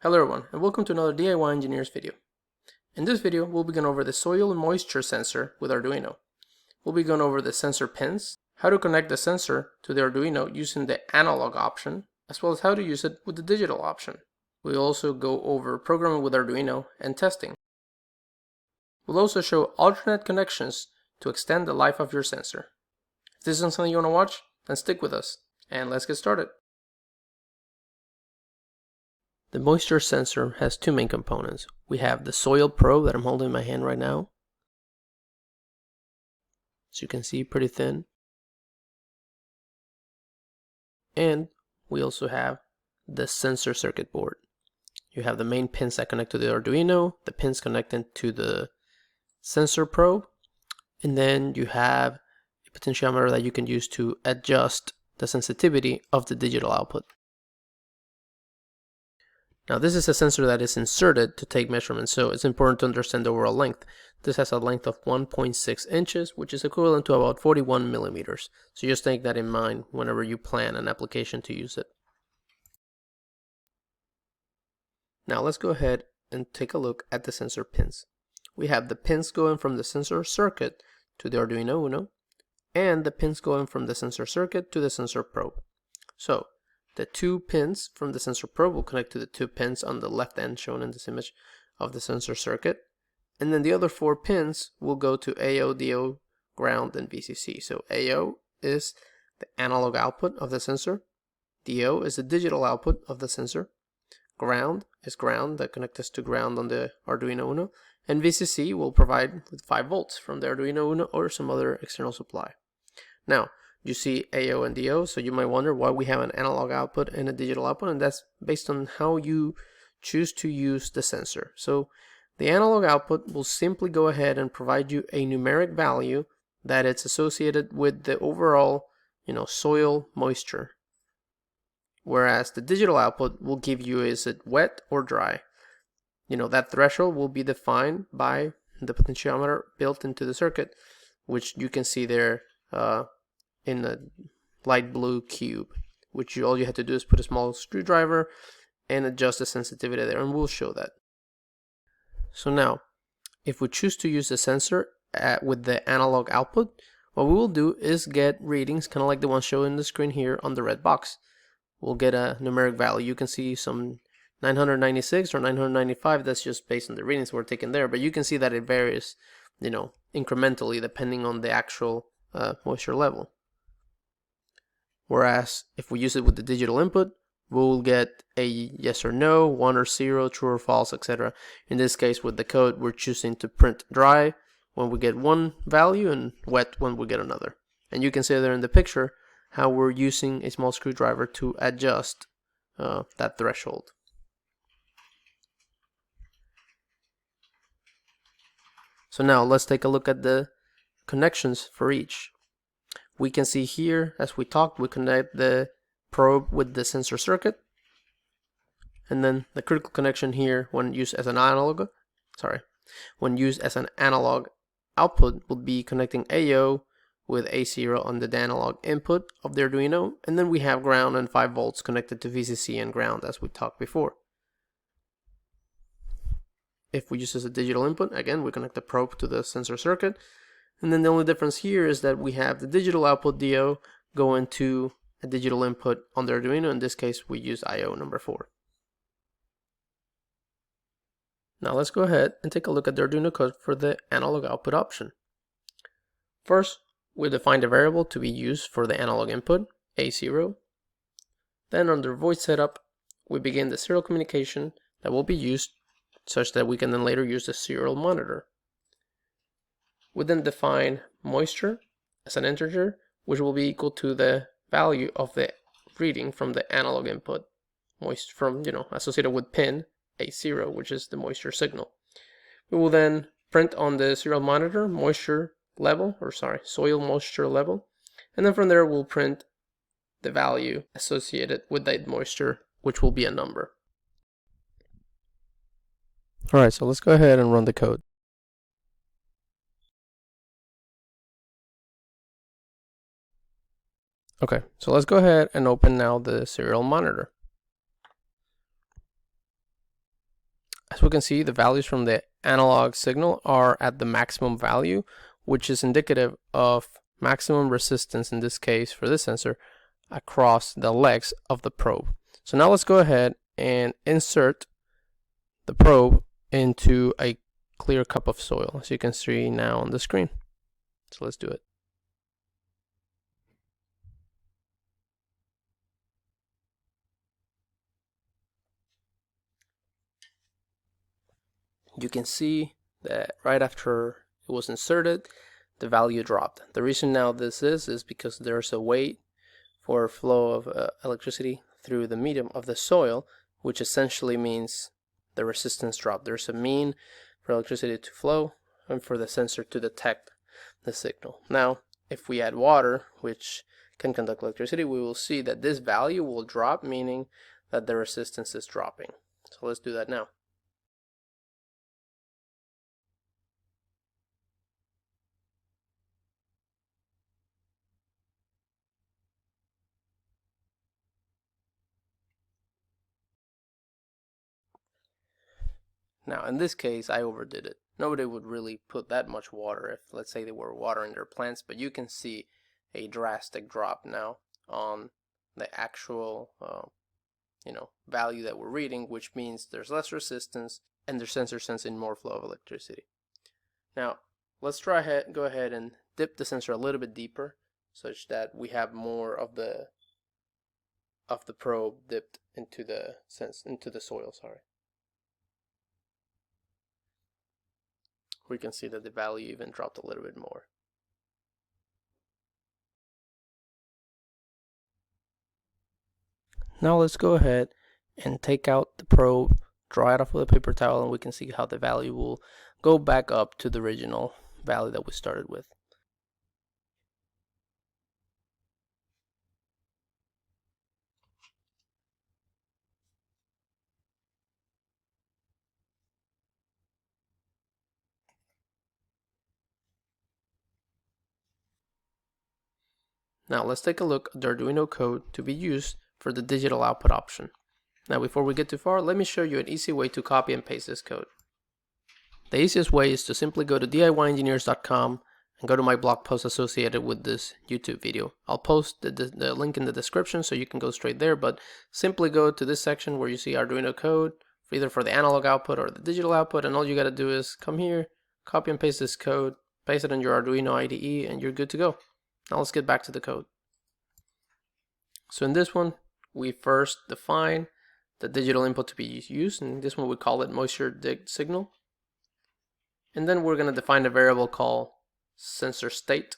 Hello everyone, and welcome to another DIY Engineers video. In this video, we'll be going over the soil and moisture sensor with Arduino. We'll be going over the sensor pins, how to connect the sensor to the Arduino using the analog option, as well as how to use it with the digital option. We'll also go over programming with Arduino and testing. We'll also show alternate connections to extend the life of your sensor. If this is something you want to watch, then stick with us, and let's get started. The moisture sensor has two main components. We have the soil probe that I'm holding in my hand right now. As you can see, pretty thin. And we also have the sensor circuit board. You have the main pins that connect to the Arduino, the pins connecting to the sensor probe, and then you have a potentiometer that you can use to adjust the sensitivity of the digital output. Now this is a sensor that is inserted to take measurements, so it's important to understand the overall length. This has a length of 1.6 inches, which is equivalent to about 41 millimeters. So just take that in mind whenever you plan an application to use it. Now let's go ahead and take a look at the sensor pins. We have the pins going from the sensor circuit to the Arduino UNO, and the pins going from the sensor circuit to the sensor probe. So the two pins from the sensor probe will connect to the two pins on the left end shown in this image of the sensor circuit. And then the other four pins will go to AO, DO, ground, and VCC. So AO is the analog output of the sensor. DO is the digital output of the sensor. Ground is ground that connects us to ground on the Arduino UNO. And VCC will provide with 5 volts from the Arduino UNO or some other external supply. Now, you see AO and DO, so you might wonder why we have an analog output and a digital output, and that's based on how you choose to use the sensor. So the analog output will simply go ahead and provide you a numeric value that it's associated with the overall, soil moisture. Whereas the digital output will give you, is it wet or dry? That threshold will be defined by the potentiometer built into the circuit, which you can see there in the light blue cube, which all you have to do is put a small screwdriver and adjust the sensitivity there, and we'll show that. So now, if we choose to use the sensor with the analog output, what we will do is get readings kind of like the one shown in the screen here on the red box. We'll get a numeric value. You can see some 996 or 995. That's just based on the readings we're taking there, but you can see that it varies, incrementally depending on the actual moisture level. Whereas if we use it with the digital input, we'll get a yes or no, 1 or 0, true or false, etc. In this case, with the code, we're choosing to print dry when we get one value and wet when we get another. And you can see there in the picture how we're using a small screwdriver to adjust that threshold. So now let's take a look at the connections for each. We can see here, as we talked, we connect the probe with the sensor circuit. And then the critical connection here, when used as an analog output, will be connecting AO with A0 on the analog input of the Arduino. And then we have ground and 5 volts connected to VCC and ground, as we talked before. If we use as a digital input, again, we connect the probe to the sensor circuit. And then the only difference here is that we have the digital output DO going to a digital input on the Arduino. In this case, we use IO number 4. Now let's go ahead and take a look at the Arduino code for the analog output option. First, we define the variable to be used for the analog input, A0. Then under void setup, we begin the serial communication that will be used such that we can then later use the serial monitor. We then define moisture as an integer, which will be equal to the value of the reading from the analog input, associated with pin A0, which is the moisture signal. We will then print on the serial monitor soil moisture level, and then from there we'll print the value associated with that moisture, which will be a number. Alright, so let's go ahead and run the code. Okay, so let's go ahead and open now the serial monitor. we can see, the values from the analog signal are at the maximum value, which is indicative of maximum resistance, in this case for this sensor, across the legs of the probe. So now let's go ahead and insert the probe into a clear cup of soil, as you can see now on the screen. So let's do it. You can see that right after it was inserted, the value dropped. The reason now this is because there's a weight for flow of electricity through the medium of the soil, which essentially means the resistance dropped. There's a mean for electricity to flow and for the sensor to detect the signal. Now, if we add water, which can conduct electricity, we will see that this value will drop, meaning that the resistance is dropping. So let's do that now. Now, in this case, I overdid it. Nobody would really put that much water if, let's say, they were watering their plants, but you can see a drastic drop now on the actual value that we're reading, which means there's less resistance and the sensor sensing more flow of electricity. Now, let's go ahead and dip the sensor a little bit deeper, such that we have more of the probe dipped into the soil. We can see that the value even dropped a little bit more. Now let's go ahead and take out the probe, dry it off with a paper towel, and we can see how the value will go back up to the original value that we started with. Now let's take a look at the Arduino code to be used for the digital output option. Now before we get too far, let me show you an easy way to copy and paste this code. The easiest way is to simply go to DIYengineers.com and go to my blog post associated with this YouTube video. I'll post the link in the description so you can go straight there, but simply go to this section where you see Arduino code, either for the analog output or the digital output, and all you gotta do is come here, copy and paste this code, paste it on your Arduino IDE, and you're good to go. Now let's get back to the code. So in this one, we first define the digital input to be used. In this one, we call it moisture signal. And then we're going to define a variable called sensor state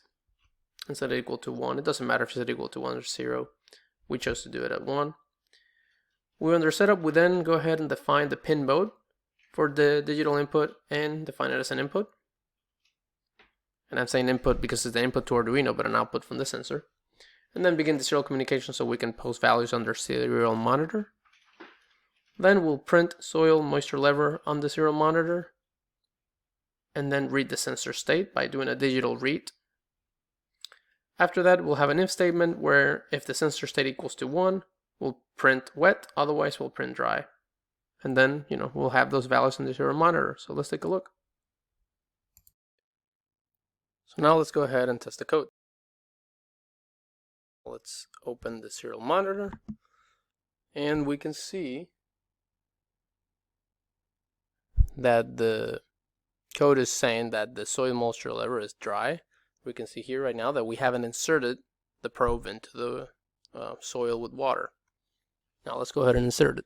and set it equal to 1. It doesn't matter if it's equal to 1 or 0. We chose to do it at 1. We're under setup. We then go ahead and define the pin mode for the digital input and define it as an input. And I'm saying input because it's the input to Arduino, but an output from the sensor. And then begin the serial communication so we can post values under serial monitor. Then we'll print soil moisture level on the serial monitor. And then read the sensor state by doing a digital read. After that, we'll have an if statement where if the sensor state equals to 1, we'll print wet, otherwise we'll print dry. And then, we'll have those values in the serial monitor. So let's take a look. So now let's go ahead and test the code. Let's open the serial monitor, and we can see that the code is saying that the soil moisture level is dry. We can see here right now that we haven't inserted the probe into the soil with water. Now let's go ahead and insert it.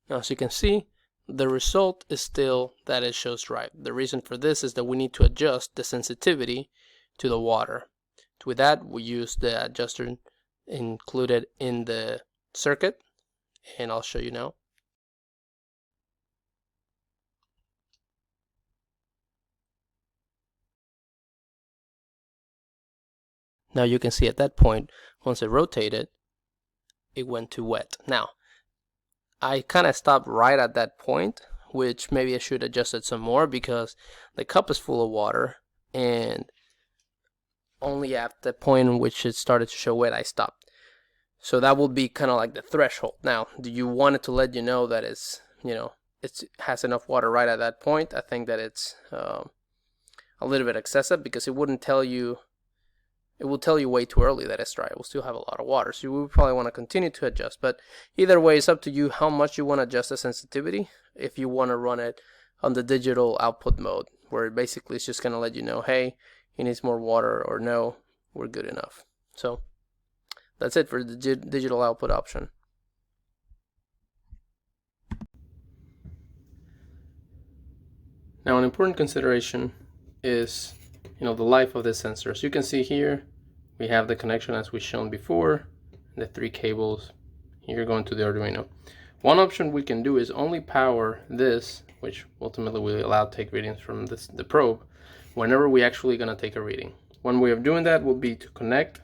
Now as you can see, the result is still that it shows dry. The reason for this is that we need to adjust the sensitivity to the water. With that, we use the adjuster included in the circuit, and I'll show you now. Now you can see at that point, once it rotated, it went to wet. Now, I kind of stopped right at that point, which maybe I should adjust it some more because the cup is full of water, and only at the point in which it started to show wet, I stopped. So that will be kind of like the threshold. Now, do you want it to let you know that it's, it has enough water right at that point? I think that it's a little bit excessive, because it wouldn't tell you, it will tell you way too early that it's dry. It will still have a lot of water, so you will probably want to continue to adjust. But either way, it's up to you how much you want to adjust the sensitivity. If you want to run it on the digital output mode, where basically it's just going to let you know, hey, it needs more water, or no, we're good enough. So that's it for the digital output option. Now, an important consideration is, the life of the sensor. As you can see here, we have the connection as we shown before, the 3 cables here going to the Arduino. One option we can do is only power this, which ultimately will allow to take readings from the probe, whenever we actually going to take a reading. One way of doing that will be to connect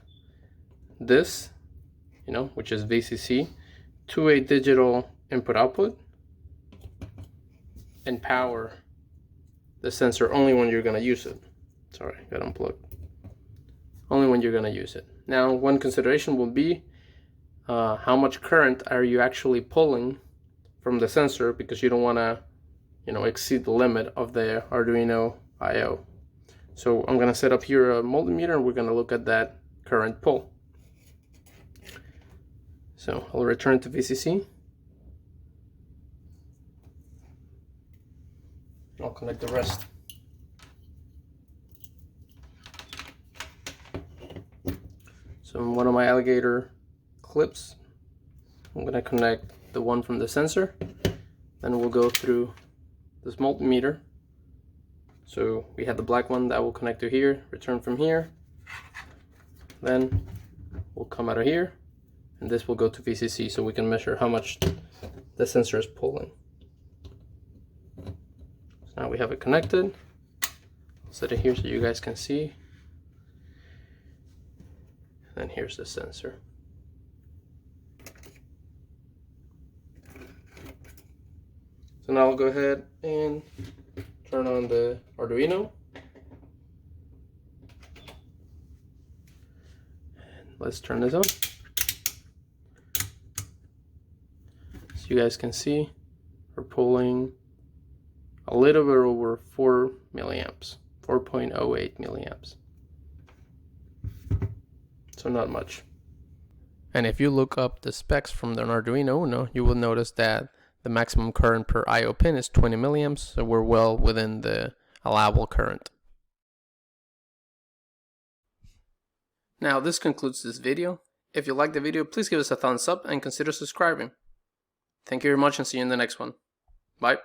this, which is VCC, to a digital input output, and power the sensor only when you're going to use it. Sorry, got unplugged. Only when you're going to use it. Now, one consideration will be how much current are you actually pulling from the sensor, because you don't want to, exceed the limit of the Arduino IO. So I'm going to set up here a multimeter, and we're going to look at that current pull. So I'll return to VCC. I'll connect the rest. So in one of my alligator clips, I'm going to connect the one from the sensor. Then we'll go through this multimeter. So we have the black one that will connect to here, return from here. Then we'll come out of here, and this will go to VCC, so we can measure how much the sensor is pulling. So now we have it connected. I'll set it here so you guys can see. And here's the sensor. So now I'll go ahead and turn on the Arduino. Let's turn this on. So you guys can see we're pulling a little bit over 4 milliamps, 4.08 milliamps. So not much. And if you look up the specs from the Arduino UNO, you will notice that the maximum current per IO pin is 20 milliamps, so we're well within the allowable current. Now this concludes this video. If you liked the video, please give us a thumbs up and consider subscribing. Thank you very much, and see you in the next one. Bye.